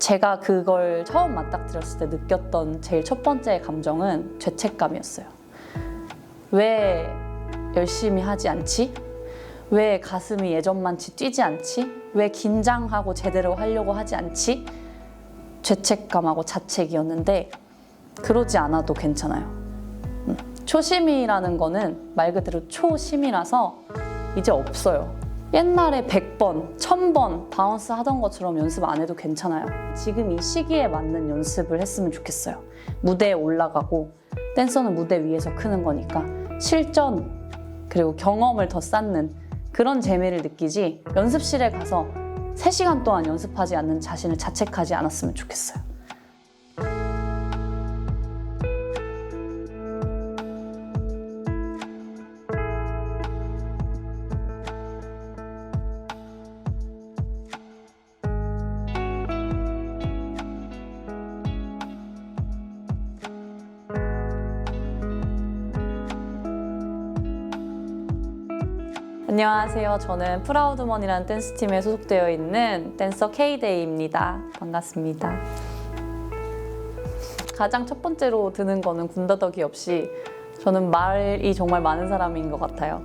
제가 그걸 처음 맞닥뜨렸을 때 느꼈던 제일 첫 번째 감정은 죄책감이었어요. 왜 열심히 하지 않지? 왜 가슴이 예전만치 뛰지 않지? 왜 긴장하고 제대로 하려고 하지 않지? 죄책감하고 자책이었는데 그러지 않아도 괜찮아요. 초심이라는 거는 말 그대로 초심이라서 이제 없어요. 옛날에 100번, 1000번 바운스 하던 것처럼 연습 안 해도 괜찮아요. 지금 이 시기에 맞는 연습을 했으면 좋겠어요. 무대에 올라가고 댄서는 무대 위에서 크는 거니까 실전 그리고 경험을 더 쌓는 그런 재미를 느끼지 연습실에 가서 3시간 동안 연습하지 않는 자신을 자책하지 않았으면 좋겠어요. 안녕하세요. 저는 프라우드먼이라는 댄스팀에 소속되어 있는 댄서 K데이입니다. 반갑습니다. 가장 첫 번째로 드는 거는 군더더기 없이 저는 말이 정말 많은 사람인 것 같아요.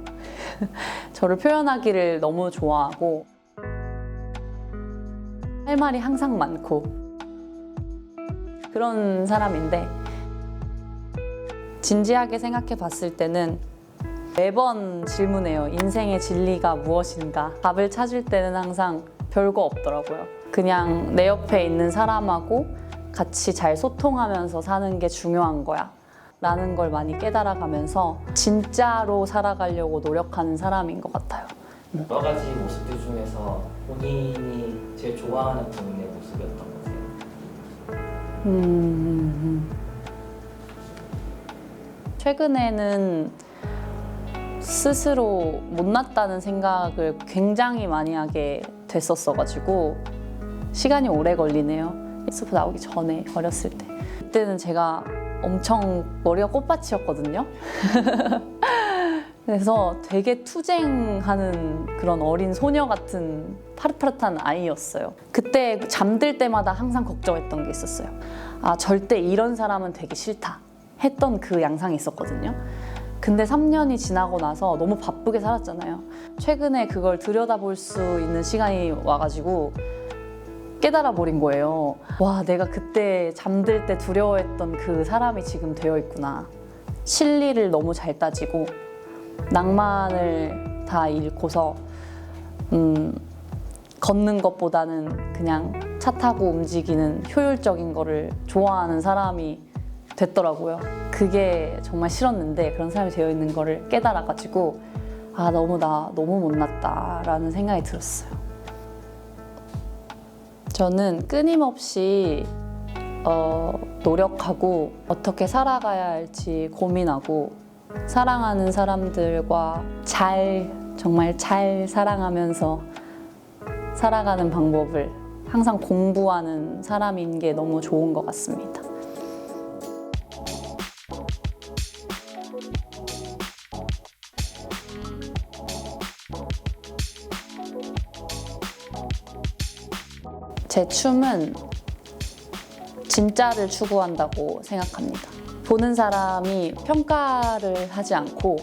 저를 표현하기를 너무 좋아하고 할 말이 항상 많고 그런 사람인데 진지하게 생각해 봤을 때는 매번 질문해요. 인생의 진리가 무엇인가? 답을 찾을 때는 항상 별거 없더라고요. 그냥 내 옆에 있는 사람하고 같이 잘 소통하면서 사는 게 중요한 거야. 라는 걸 많이 깨달아가면서 진짜로 살아가려고 노력하는 사람인 것 같아요. 여러 가지 모습들 중에서 본인이 제일 좋아하는 본인의 모습이었던 거세요? 최근에는 스스로 못났다는 생각을 굉장히 많이 하게 됐었어가지고 시간이 오래 걸리네요. SF 나오기 전에 어렸을 때 그때는 제가 엄청 머리가 꽃밭이었거든요. 그래서 되게 투쟁하는 그런 어린 소녀 같은 파릇파릇한 아이였어요. 그때 잠들 때마다 항상 걱정했던 게 있었어요. 아, 절대 이런 사람은 되기 싫다 했던 그 양상이 있었거든요. 근데 3년이 지나고 나서 너무 바쁘게 살았잖아요. 최근에 그걸 들여다볼 수 있는 시간이 와가지고 깨달아 버린 거예요. 와, 내가 그때 잠들 때 두려워했던 그 사람이 지금 되어 있구나. 실리를 너무 잘 따지고 낭만을 다 잃고서 걷는 것보다는 그냥 차 타고 움직이는 효율적인 거를 좋아하는 사람이 됐더라고요. 그게 정말 싫었는데 그런 사람이 되어 있는 거를 깨달아가지고 아, 너무 못났다라는 생각이 들었어요. 저는 끊임없이 노력하고 어떻게 살아가야 할지 고민하고 사랑하는 사람들과 정말 잘 사랑하면서 살아가는 방법을 항상 공부하는 사람인 게 너무 좋은 것 같습니다. 제 춤은 진짜를 추구한다고 생각합니다. 보는 사람이 평가를 하지 않고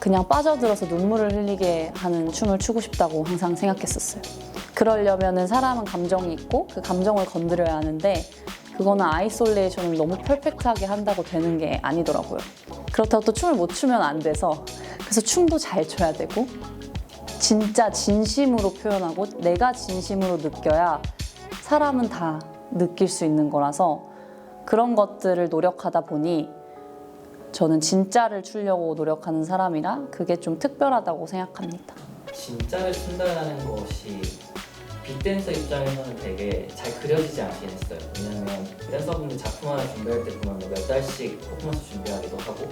그냥 빠져들어서 눈물을 흘리게 하는 춤을 추고 싶다고 항상 생각했었어요. 그러려면 사람은 감정이 있고 그 감정을 건드려야 하는데 그거는 아이솔레이션을 너무 퍼펙트하게 한다고 되는 게 아니더라고요. 그렇다고 또 춤을 못 추면 안 돼서 그래서 춤도 잘 춰야 되고 진짜 진심으로 표현하고 내가 진심으로 느껴야 사람은 다 느낄 수 있는 거라서 그런 것들을 노력하다 보니 저는 진짜를 추려고 노력하는 사람이라 그게 좀 특별하다고 생각합니다. 진짜를 춘다는 것이 빅댄서 입장에서는 되게 잘 그려지지 않긴 했어요. 왜냐면 댄서분들 작품 하나 준비할 때 보면 몇 달씩 퍼포먼스 준비하기도 하고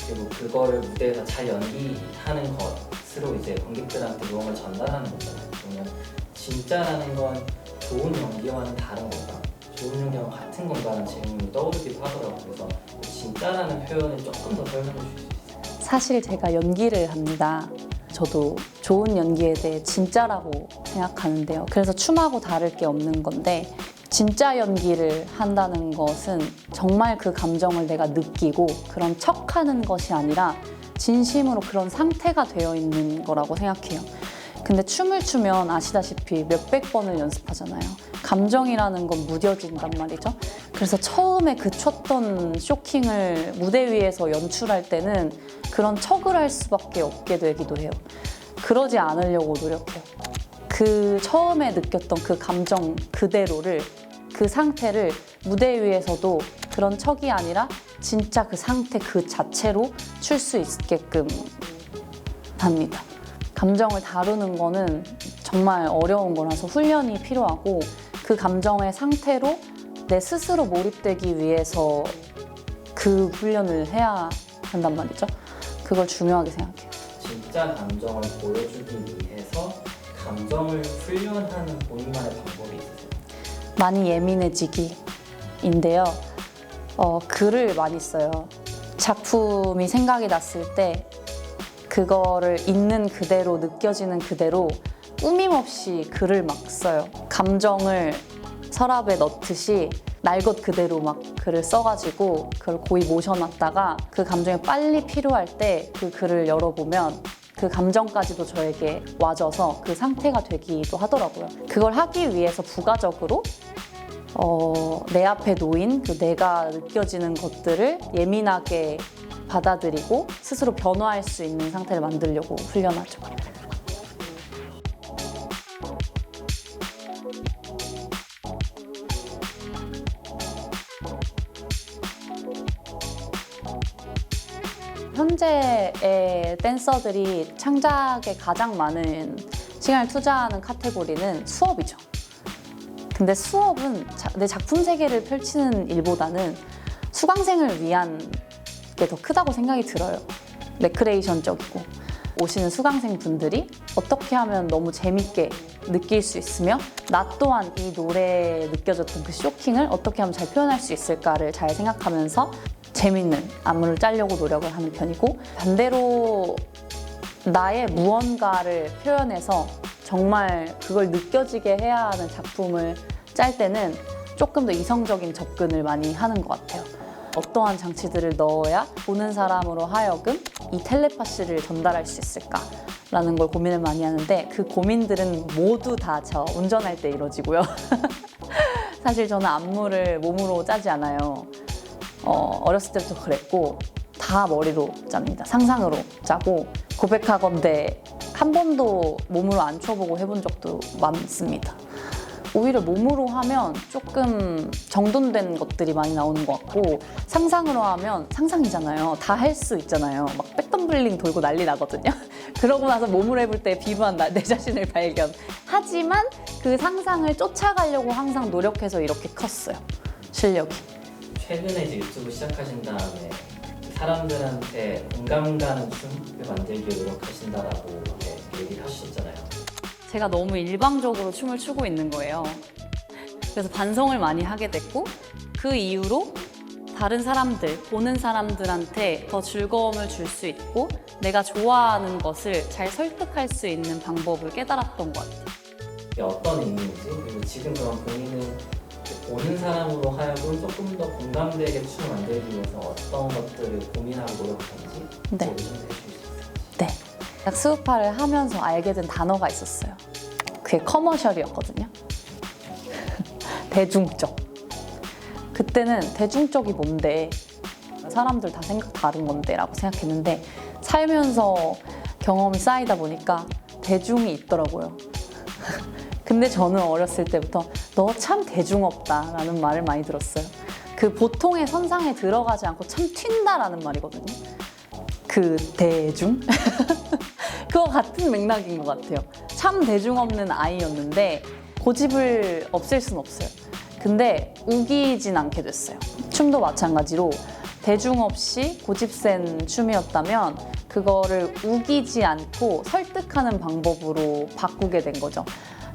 그리고 그거를 무대에서 잘 연기하는 것으로 이제 관객들한테 무언가를 전달하는 거잖아요. 그러면 진짜라는 건 좋은 연기와는 다른 건가? 좋은 연기와 같은 건가라는 질문이 떠오르기도 하더라고요. 그래서 진짜라는 표현을 조금 더 설명해 주실 수 있어요? 사실 제가 연기를 합니다. 저도 좋은 연기에 대해 진짜라고 생각하는데요. 그래서 춤하고 다를 게 없는 건데 진짜 연기를 한다는 것은 정말 그 감정을 내가 느끼고 그런 척하는 것이 아니라 진심으로 그런 상태가 되어 있는 거라고 생각해요. 근데 춤을 추면 아시다시피 몇백 번을 연습하잖아요. 감정이라는 건 무뎌진단 말이죠. 그래서 처음에 그 쳤던 쇼킹을 무대 위에서 연출할 때는 그런 척을 할 수밖에 없게 되기도 해요. 그러지 않으려고 노력해요. 그 처음에 느꼈던 그 감정 그대로를, 그 상태를 무대 위에서도 그런 척이 아니라 진짜 그 상태 그 자체로 출 수 있게끔 합니다. 감정을 다루는 거는 정말 어려운 거라서 훈련이 필요하고 그 감정의 상태로 내 스스로 몰입되기 위해서 그 훈련을 해야 한단 말이죠. 그걸 중요하게 생각해요. 진짜 감정을 보여주기 위해서 감정을 훈련하는 본인만의 방법이 있으세요? 많이 예민해지기인데요. 글을 많이 써요. 작품이 생각이 났을 때 그거를 있는 그대로 느껴지는 그대로 꾸밈 없이 글을 막 써요. 감정을 서랍에 넣듯이 날 것 그대로 막 글을 써가지고 그걸 고이 모셔놨다가 그 감정이 빨리 필요할 때 그 글을 열어보면 그 감정까지도 저에게 와져서 그 상태가 되기도 하더라고요. 그걸 하기 위해서 부가적으로 내 앞에 놓인 그 내가 느껴지는 것들을 예민하게 받아들이고 스스로 변화할 수 있는 상태를 만들려고 훈련하죠. 현재의 댄서들이 창작에 가장 많은 시간을 투자하는 카테고리는 수업이죠. 근데 수업은 내 작품 세계를 펼치는 일보다는 수강생을 위한 게 더 크다고 생각이 들어요. 레크레이션적이고 오시는 수강생 분들이 어떻게 하면 너무 재밌게 느낄 수 있으며 나 또한 이 노래에 느껴졌던 그 쇼킹을 어떻게 하면 잘 표현할 수 있을까를 잘 생각하면서 재밌는 안무를 짜려고 노력을 하는 편이고, 반대로 나의 무언가를 표현해서 정말 그걸 느껴지게 해야 하는 작품을 짤 때는 조금 더 이성적인 접근을 많이 하는 것 같아요. 어떠한 장치들을 넣어야 보는 사람으로 하여금 이 텔레파시를 전달할 수 있을까라는 걸 고민을 많이 하는데, 그 고민들은 모두 다 저 운전할 때 이루어지고요. 사실 저는 안무를 몸으로 짜지 않아요. 어렸을 때부터 그랬고 다 머리로 짭니다. 상상으로 짜고, 고백하건대 한 번도 몸으로 안 쳐보고 해본 적도 많습니다. 오히려 몸으로 하면 조금 정돈된 것들이 많이 나오는 것 같고, 상상으로 하면 상상이잖아요. 다 할 수 있잖아요. 막 백덤블링 돌고 난리 나거든요. 그러고 나서 몸으로 해볼 때 비무한 내 자신을 발견. 하지만 그 상상을 쫓아가려고 항상 노력해서 이렇게 컸어요. 실력이. 최근에 이제 유튜브 시작하신 다음에 사람들한테 공감 가는 춤을 만들기 위해 노력하신다라고 얘기를 하셨잖아요. 제가 너무 일방적으로 춤을 추고 있는 거예요. 그래서 반성을 많이 하게 됐고, 그 이후로 다른 사람들, 보는 사람들한테 더 즐거움을 줄 수 있고 내가 좋아하는 것을 잘 설득할 수 있는 방법을 깨달았던 것 같아요. 이게 어떤 의미인지, 그리고 지금 그런 본인은 보는 사람으로 하여금 조금 더 공감되게 춤을 만들기 위해서 어떤 것들을 고민하고 노력하는지 네. 얘기 좀 해주실 수 있어요? 네. 스우파를 하면서 알게 된 단어가 있었어요. 그게 커머셜이었거든요. 대중적. 그때는 대중적이 뭔데, 사람들 다 생각 다른 건데 라고 생각했는데, 살면서 경험이 쌓이다 보니까 대중이 있더라고요. 근데 저는 어렸을 때부터 너 참 대중 없다 라는 말을 많이 들었어요. 그 보통의 선상에 들어가지 않고 참 튄다 라는 말이거든요. 그 대중? 그거 같은 맥락인 것 같아요. 참 대중 없는 아이였는데 고집을 없앨 순 없어요. 근데 우기진 않게 됐어요. 춤도 마찬가지로 대중 없이 고집 센 춤이었다면 그거를 우기지 않고 설득하는 방법으로 바꾸게 된 거죠.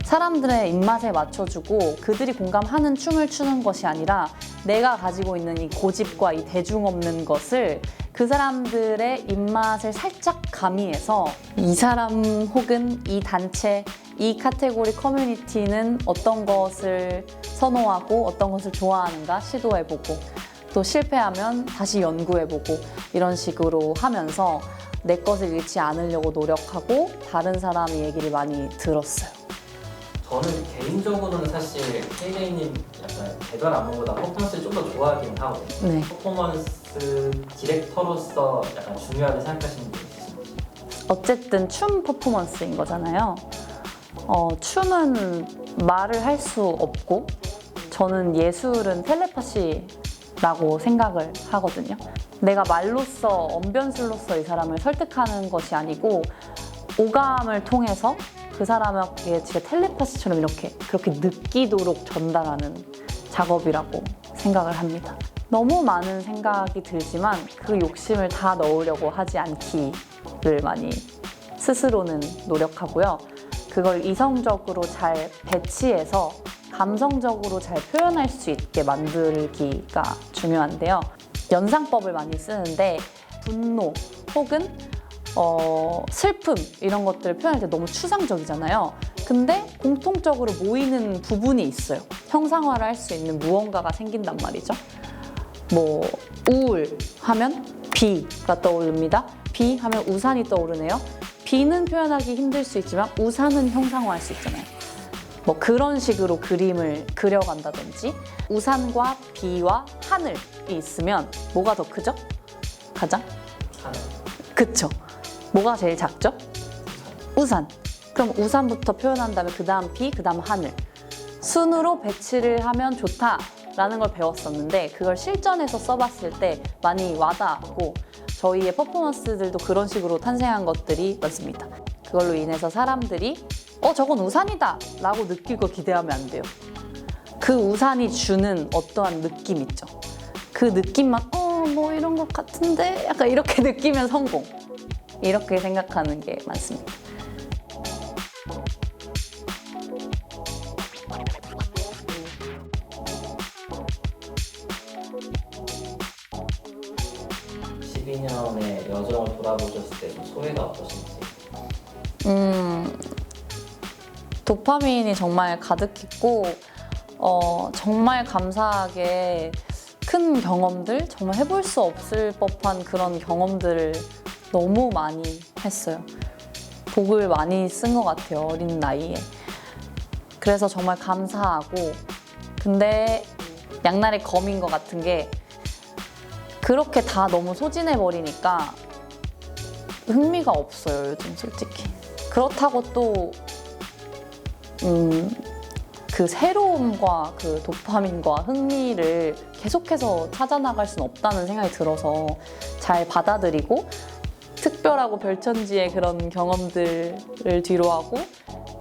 사람들의 입맛에 맞춰주고 그들이 공감하는 춤을 추는 것이 아니라 내가 가지고 있는 이 고집과 이 대중 없는 것을 그 사람들의 입맛을 살짝 가미해서 이 사람 혹은 이 단체, 이 카테고리 커뮤니티는 어떤 것을 선호하고 어떤 것을 좋아하는가 시도해보고 또 실패하면 다시 연구해보고 이런 식으로 하면서 내 것을 잃지 않으려고 노력하고 다른 사람의 얘기를 많이 들었어요. 저는 개인적으로는 사실 KJ님 약간 대단 안무보다 퍼포먼스를 좀 더 좋아하긴 하거든요. 네. 퍼포먼스 디렉터로서 약간 중요하게 생각하시는 분 있으신지? 어쨌든 춤 퍼포먼스인 거잖아요. 춤은 말을 할 수 없고 저는 예술은 텔레파시라고 생각을 하거든요. 내가 말로써 언변술로서 이 사람을 설득하는 것이 아니고 오감을 통해서 그 사람에게 진짜 텔레파시처럼 그렇게 느끼도록 전달하는 작업이라고 생각을 합니다. 너무 많은 생각이 들지만 그 욕심을 다 넣으려고 하지 않기를 많이 스스로는 노력하고요. 그걸 이성적으로 잘 배치해서 감성적으로 잘 표현할 수 있게 만들기가 중요한데요. 연상법을 많이 쓰는데 분노 혹은 슬픔 이런 것들을 표현할 때 너무 추상적이잖아요. 근데 공통적으로 모이는 부분이 있어요. 형상화를 할 수 있는 무언가가 생긴단 말이죠. 뭐 우울 하면 비가 떠오릅니다. 비 하면 우산이 떠오르네요. 비는 표현하기 힘들 수 있지만 우산은 형상화할 수 있잖아요. 뭐 그런 식으로 그림을 그려간다든지 우산과 비와 하늘이 있으면 뭐가 더 크죠? 가장? 하늘. 그쵸. 뭐가 제일 작죠? 우산. 그럼 우산부터 표현한 다음에 그 다음 비, 그 다음 하늘. 순으로 배치를 하면 좋다라는 걸 배웠었는데 그걸 실전에서 써봤을 때 많이 와닿았고 저희의 퍼포먼스들도 그런 식으로 탄생한 것들이 많습니다. 그걸로 인해서 사람들이 저건 우산이다 라고 느끼고 기대하면 안 돼요. 그 우산이 주는 어떠한 느낌 있죠. 그 느낌만 뭐 이런 것 같은데 약간 이렇게 느끼면 성공. 이렇게 생각하는 게 많습니다. (12년의) 여정을 돌아보셨을 때 좀 소회가 어떠신지? 도파민이 정말 가득했고 정말 감사하게 큰 경험들, 정말 해볼 수 없을 법한 그런 경험들을 너무 많이 했어요. 복을 많이 쓴 것 같아요, 어린 나이에. 그래서 정말 감사하고 근데 양날의 검인 것 같은 게 그렇게 다 너무 소진해버리니까 흥미가 없어요, 요즘 솔직히. 그렇다고 또 그 새로움과 그 도파민과 흥미를 계속해서 찾아나갈 수는 없다는 생각이 들어서 잘 받아들이고 특별하고 별천지의 그런 경험들을 뒤로하고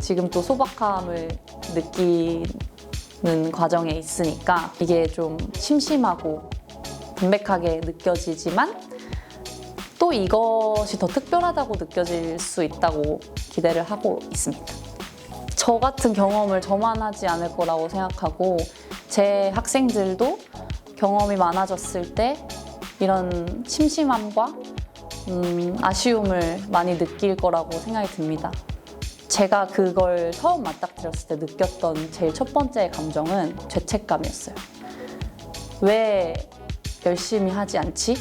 지금 또 소박함을 느끼는 과정에 있으니까 이게 좀 심심하고 담백하게 느껴지지만 또 이것이 더 특별하다고 느껴질 수 있다고 기대를 하고 있습니다. 저 같은 경험을 저만 하지 않을 거라고 생각하고 제 학생들도 경험이 많아졌을 때 이런 심심함과 아쉬움을 많이 느낄 거라고 생각이 듭니다. 제가 그걸 처음 맞닥뜨렸을 때 느꼈던 제일 첫 번째 감정은 죄책감이었어요. 왜 열심히 하지 않지?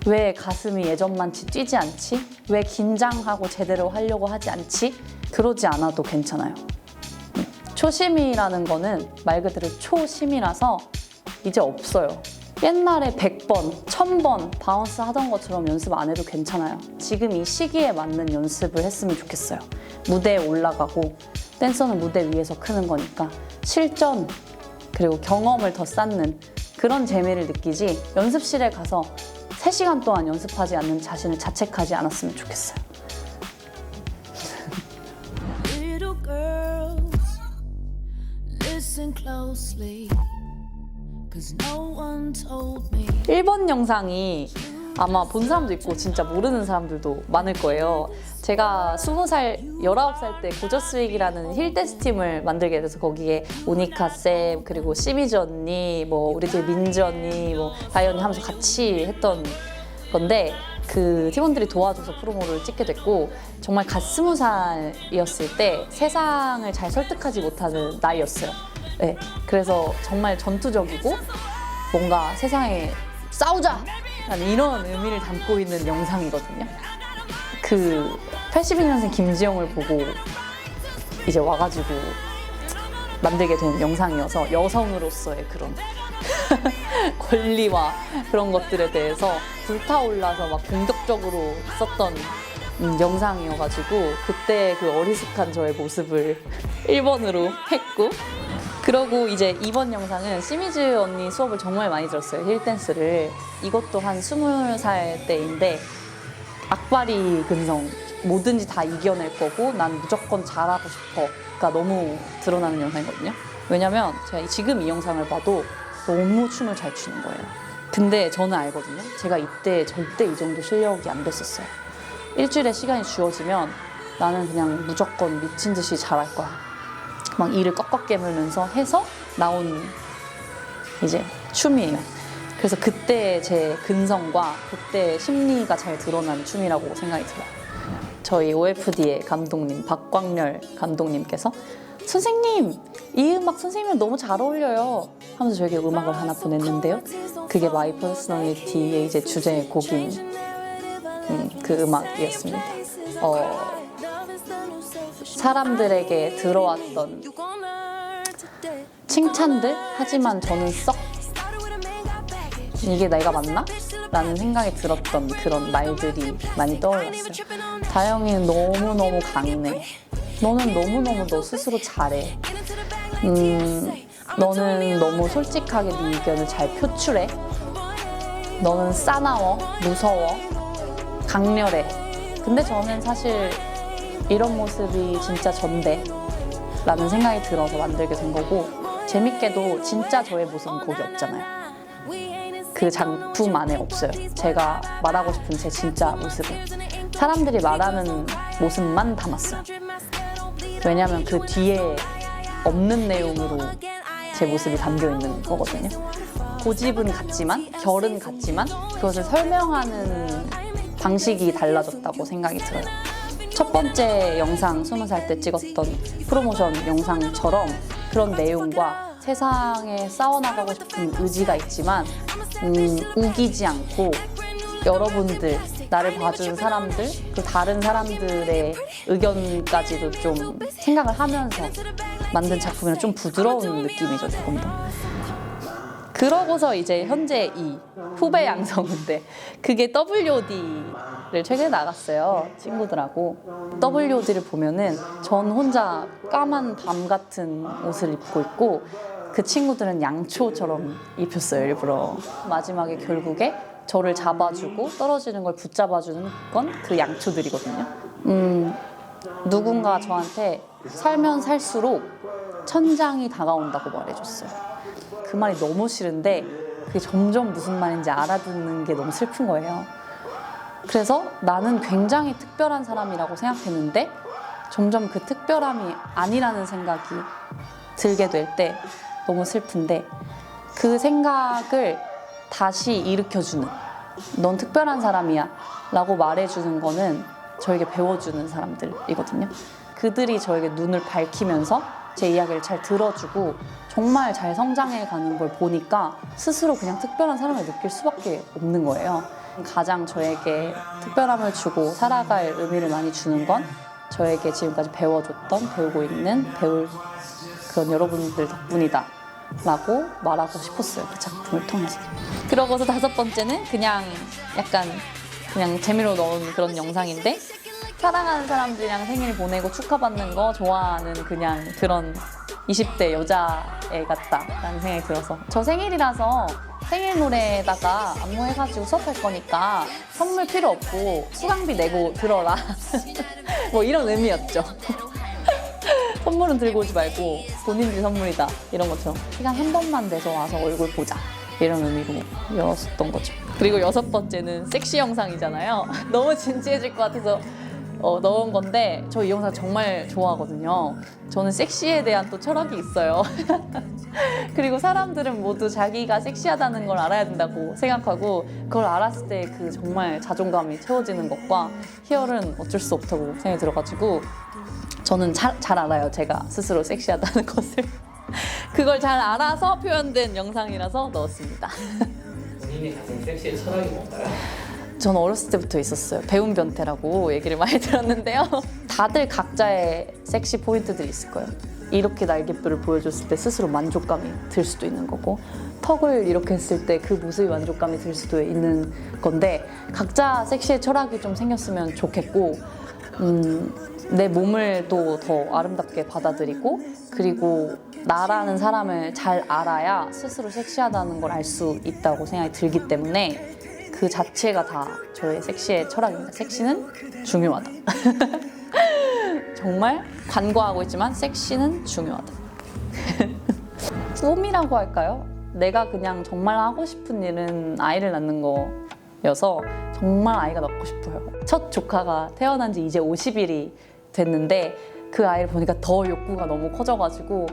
왜 가슴이 예전만치 뛰지 않지? 왜 긴장하고 제대로 하려고 하지 않지? 그러지 않아도 괜찮아요. 초심이라는 거는 말 그대로 초심이라서 이제 없어요. 옛날에 100번, 1000번 바운스 하던 것처럼 연습 안 해도 괜찮아요. 지금 이 시기에 맞는 연습을 했으면 좋겠어요. 무대에 올라가고 댄서는 무대 위에서 크는 거니까 실전 그리고 경험을 더 쌓는 그런 재미를 느끼지 연습실에 가서 3시간 동안 연습하지 않는 자신을 자책하지 않았으면 좋겠어요. Little girls, listen closely, 'cause no one told me. 1번 영상이 아마 본 사람도 있고 진짜 모르는 사람들도 많을 거예요. 제가 20살, 19살 때 고저스윅이라는 힐 댄스 팀을 만들게 돼서 거기에 오니카 쌤, 그리고 시미즈 언니, 뭐 우리 팀 민지 언니, 뭐 다이 언니 하면서 같이 했던 건데 그 팀원들이 도와줘서 프로모를 찍게 됐고 정말 갓 20살이었을 때 세상을 잘 설득하지 못하는 나이였어요. 네, 그래서 정말 전투적이고 뭔가 세상에 싸우자! 라는 이런 의미를 담고 있는 영상이거든요. 그 82년생 김지영을 보고 이제 와가지고 만들게 된 영상이어서 여성으로서의 그런 권리와 그런 것들에 대해서 불타올라서 막 공격적으로 썼던 영상이어가지고 그때 그 어리숙한 저의 모습을 1번으로 했고 그러고 이제 이번 영상은 시미즈 언니 수업을 정말 많이 들었어요. 힐댄스를. 이것도 한 20살 때인데 악바리 근성 뭐든지 다 이겨낼 거고 난 무조건 잘하고 싶어가 너무 드러나는 영상이거든요. 왜냐면 제가 지금 이 영상을 봐도 너무 춤을 잘 추는 거예요. 근데 저는 알거든요. 제가 이때 절대 이 정도 실력이 안 됐었어요. 일주일에 시간이 주어지면 나는 그냥 무조건 미친 듯이 잘할 거야. 막 이를 꺾어 깨물면서 해서 나온 이제 춤이에요. 그래서 그때 제 근성과 그때 심리가 잘 드러난 춤이라고 생각이 들어요. 저희 OFD의 감독님 박광렬 감독님께서 선생님 이 음악 선생님이랑 너무 잘 어울려요 하면서 저에게 음악을 하나 보냈는데요. 그게 마이 퍼스널리티의 이제 주제 곡인 그 음악이었습니다. 사람들에게 들어왔던 칭찬들 하지만 저는 썩 이게 내가 맞나? 라는 생각이 들었던 그런 말들이 많이 떠올랐어요. 다영이는 너무너무 강인해. 너는 너무너무 너 스스로 잘해. 너는 너무 솔직하게 네 의견을 잘 표출해. 너는 싸나워, 무서워, 강렬해. 근데 저는 사실 이런 모습이 진짜 전데 라는 생각이 들어서 만들게 된 거고 재밌게도 진짜 저의 모습은 거기 없잖아요. 그 작품 안에 없어요. 제가 말하고 싶은 제 진짜 모습은 사람들이 말하는 모습만 담았어요. 왜냐면 그 뒤에 없는 내용으로 제 모습이 담겨 있는 거거든요. 고집은 같지만 결은 같지만 그것을 설명하는 방식이 달라졌다고 생각이 들어요. 첫 번째 영상 20살 때 찍었던 프로모션 영상처럼 그런 내용과 세상에 싸워나가고 싶은 의지가 있지만 우기지 않고 여러분들, 나를 봐주는 사람들, 그 다른 사람들의 의견까지도 좀 생각을 하면서 만든 작품이라 좀 부드러운 느낌이죠, 조금 더. 그러고서 이제 현재 이 후배 양성인데 그게 WOD를 최근에 나갔어요, 친구들하고. WOD를 보면은 전 혼자 까만 밤 같은 옷을 입고 있고 그 친구들은 양초처럼 입혔어요, 일부러. 마지막에 결국에 저를 잡아주고 떨어지는 걸 붙잡아주는 건 그 양초들이거든요. 누군가 저한테 살면 살수록 천장이 다가온다고 말해줬어요. 그 말이 너무 싫은데 그게 점점 무슨 말인지 알아듣는 게 너무 슬픈 거예요. 그래서 나는 굉장히 특별한 사람이라고 생각했는데 점점 그 특별함이 아니라는 생각이 들게 될 때 너무 슬픈데 그 생각을 다시 일으켜주는 넌 특별한 사람이야 라고 말해주는 거는 저에게 배워주는 사람들이거든요. 그들이 저에게 눈을 밝히면서 제 이야기를 잘 들어주고 정말 잘 성장해가는 걸 보니까 스스로 그냥 특별한 사람을 느낄 수밖에 없는 거예요. 가장 저에게 특별함을 주고 살아갈 의미를 많이 주는 건 저에게 지금까지 배워줬던, 배우고 있는, 배울 그런 여러분들 덕분이다 라고 말하고 싶었어요, 그 작품을 통해서. 그러고서 다섯 번째는 그냥 약간 그냥 재미로 넣은 그런 영상인데 사랑하는 사람들이랑 생일 보내고 축하받는 거 좋아하는 그냥 그런 20대 여자애 같다라는 생각이 들어서 저 생일이라서 생일 노래에다가 안무해가지고 수업할 거니까 선물 필요 없고 수강비 내고 들어라 뭐 이런 의미였죠. 선물은 들고 오지 말고 본인들 선물이다 이런 것처럼 시간 한 번만 내서 와서 얼굴 보자 이런 의미로 열었었던 거죠. 그리고 6번째는 섹시 영상이잖아요. 너무 진지해질 것 같아서 넣은 건데 저 이 영상 정말 좋아하거든요. 저는 섹시에 대한 또 철학이 있어요. 그리고 사람들은 모두 자기가 섹시하다는 걸 알아야 된다고 생각하고 그걸 알았을 때 그 정말 자존감이 채워지는 것과 희열은 어쩔 수 없다고 생각이 들어가지고 저는 잘 알아요. 제가 스스로 섹시하다는 것을. 그걸 잘 알아서 표현된 영상이라서 넣었습니다. 본인이 가진 섹시의 철학이 뭔가요? 전 어렸을 때부터 있었어요. 배운 변태라고 얘기를 많이 들었는데요. 다들 각자의 섹시 포인트들이 있을 거예요. 이렇게 날개뼈를 보여줬을 때 스스로 만족감이 들 수도 있는 거고 턱을 이렇게 했을 때 그 모습이 만족감이 들 수도 있는 건데 각자 섹시의 철학이 좀 생겼으면 좋겠고 내 몸을 또 더 아름답게 받아들이고 그리고 나라는 사람을 잘 알아야 스스로 섹시하다는 걸 알 수 있다고 생각이 들기 때문에 그 자체가 다 저의 섹시의 철학입니다. 섹시는 중요하다. 정말 간과하고 있지만 섹시는 중요하다. 꿈이라고 할까요? 내가 그냥 정말 하고 싶은 일은 아이를 낳는 거여서 정말 아이가 낳고 싶어요. 첫 조카가 태어난 지 이제 50일이 됐는데 그 아이를 보니까 더 욕구가 너무 커져가지고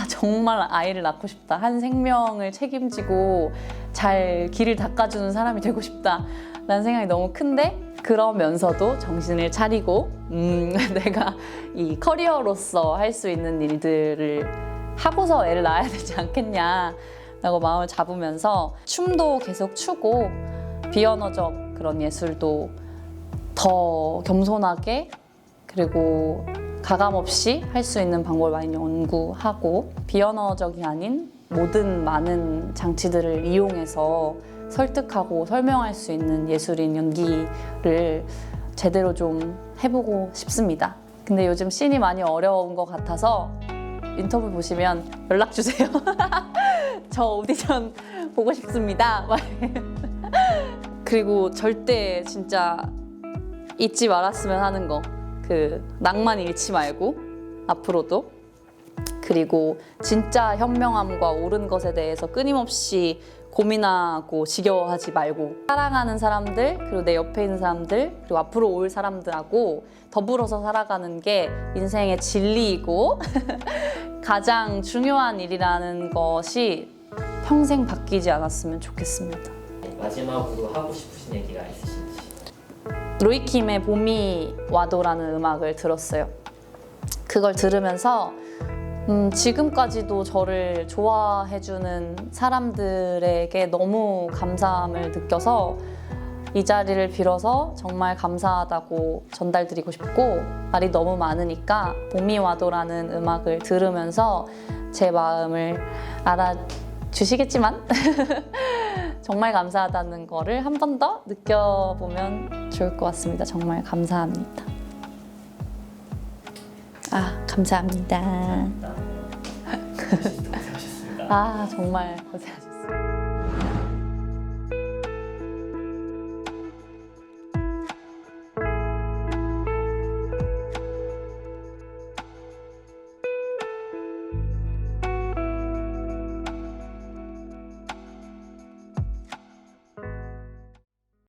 정말 아이를 낳고 싶다. 한 생명을 책임지고 잘 길을 닦아주는 사람이 되고 싶다라는 생각이 너무 큰데 그러면서도 정신을 차리고 내가 이 커리어로서 할 수 있는 일들을 하고서 애를 낳아야 되지 않겠냐라고 마음을 잡으면서 춤도 계속 추고 비언어적 그런 예술도 더 겸손하게 그리고 가감 없이 할 수 있는 방법을 많이 연구하고 비언어적이 아닌 모든 많은 장치들을 이용해서 설득하고 설명할 수 있는 예술인 연기를 제대로 좀 해보고 싶습니다. 근데 요즘 씬이 많이 어려운 것 같아서 인터뷰 보시면 연락 주세요. 저 오디션 보고 싶습니다. 그리고 절대 진짜 잊지 말았으면 하는 거. 그 낭만 잃지 말고 앞으로도 그리고 진짜 현명함과 옳은 것에 대해서 끊임없이 고민하고 지겨워하지 말고 사랑하는 사람들 그리고 내 옆에 있는 사람들 그리고 앞으로 올 사람들하고 더불어서 살아가는 게 인생의 진리이고 가장 중요한 일이라는 것이 평생 바뀌지 않았으면 좋겠습니다. 마지막으로 하고 싶으신 얘기가 있으신지? 로이킴의 봄이 와도라는 음악을 들었어요. 그걸 들으면서 지금까지도 저를 좋아해주는 사람들에게 너무 감사함을 느껴서 이 자리를 빌어서 정말 감사하다고 전달드리고 싶고 말이 너무 많으니까 봄이 와도라는 음악을 들으면서 제 마음을 알아주시겠지만 정말 감사하다는 거를 한 번 더 느껴보면 좋을 것 같습니다. 정말 감사합니다. 감사합니다. 고생하셨습니다. 정말 고생하셨습니다.